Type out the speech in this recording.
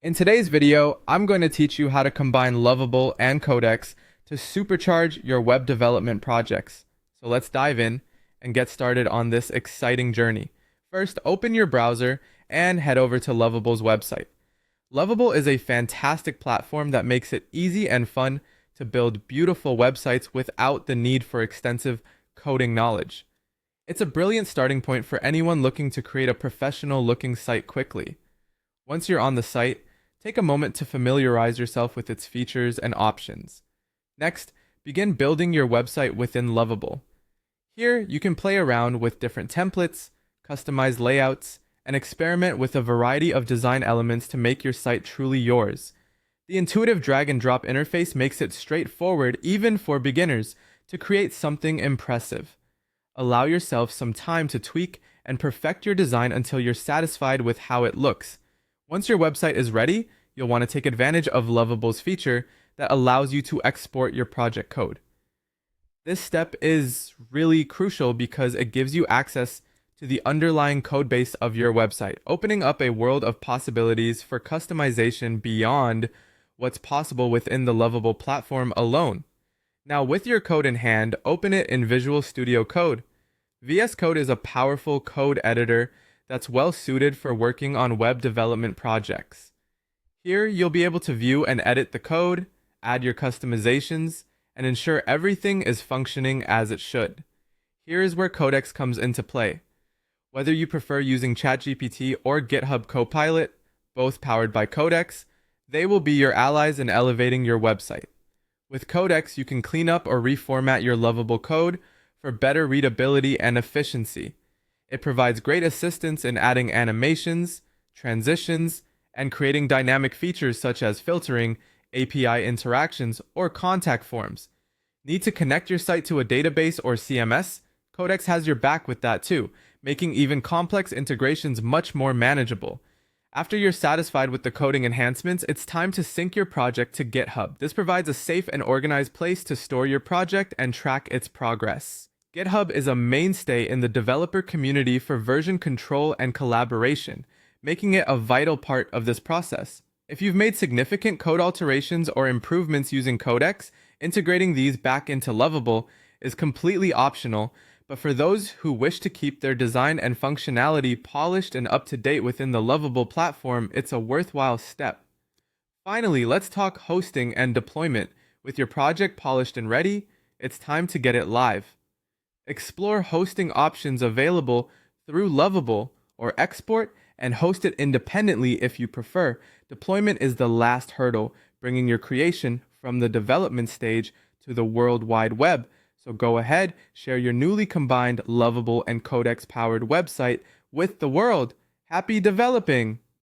In today's video, I'm going to teach you how to combine Lovable and Codex to supercharge your web development projects. So let's dive in and get started on this exciting journey. First, open your browser and head over to Lovable's website. Lovable is a fantastic platform that makes it easy and fun to build beautiful websites without the need for extensive coding knowledge. It's a brilliant starting point for anyone looking to create a professional-looking site quickly. Once you're on the site, take a moment to familiarize yourself with its features and options. Next, begin building your website within Lovable. Here, you can play around with different templates, customize layouts, and experiment with a variety of design elements to make your site truly yours. The intuitive drag-and-drop interface makes it straightforward, even for beginners, to create something impressive. Allow yourself some time to tweak and perfect your design until you're satisfied with how it looks. Once your website is ready, you'll want to take advantage of Lovable's feature that allows you to export your project code. This step is really crucial because it gives you access to the underlying code base of your website, opening up a world of possibilities for customization beyond what's possible within the Lovable platform alone. Now, with your code in hand, open it in Visual Studio Code. VS Code is a powerful code editor that's well suited for working on web development projects. Here, you'll be able to view and edit the code, add your customizations, and ensure everything is functioning as it should. Here is where Codex comes into play. Whether you prefer using ChatGPT or GitHub Copilot, both powered by Codex, they will be your allies in elevating your website. With Codex, you can clean up or reformat your Lovable code for better readability and efficiency. It provides great assistance in adding animations, transitions, and creating dynamic features such as filtering, API interactions, or contact forms. Need to connect your site to a database or CMS? Codex has your back with that too, making even complex integrations much more manageable. After you're satisfied with the coding enhancements, it's time to sync your project to GitHub. This provides a safe and organized place to store your project and track its progress. GitHub is a mainstay in the developer community for version control and collaboration, making it a vital part of this process. If you've made significant code alterations or improvements using Codex, integrating these back into Lovable is completely optional, but for those who wish to keep their design and functionality polished and up to date within the Lovable platform, it's a worthwhile step. Finally, let's talk hosting and deployment. With your project polished and ready, it's time to get it live. Explore hosting options available through Lovable, or export and host it independently if you prefer. Deployment is the last hurdle, bringing your creation from the development stage to the World Wide Web. So go ahead, share your newly combined Lovable and Codex powered website with the world. Happy developing!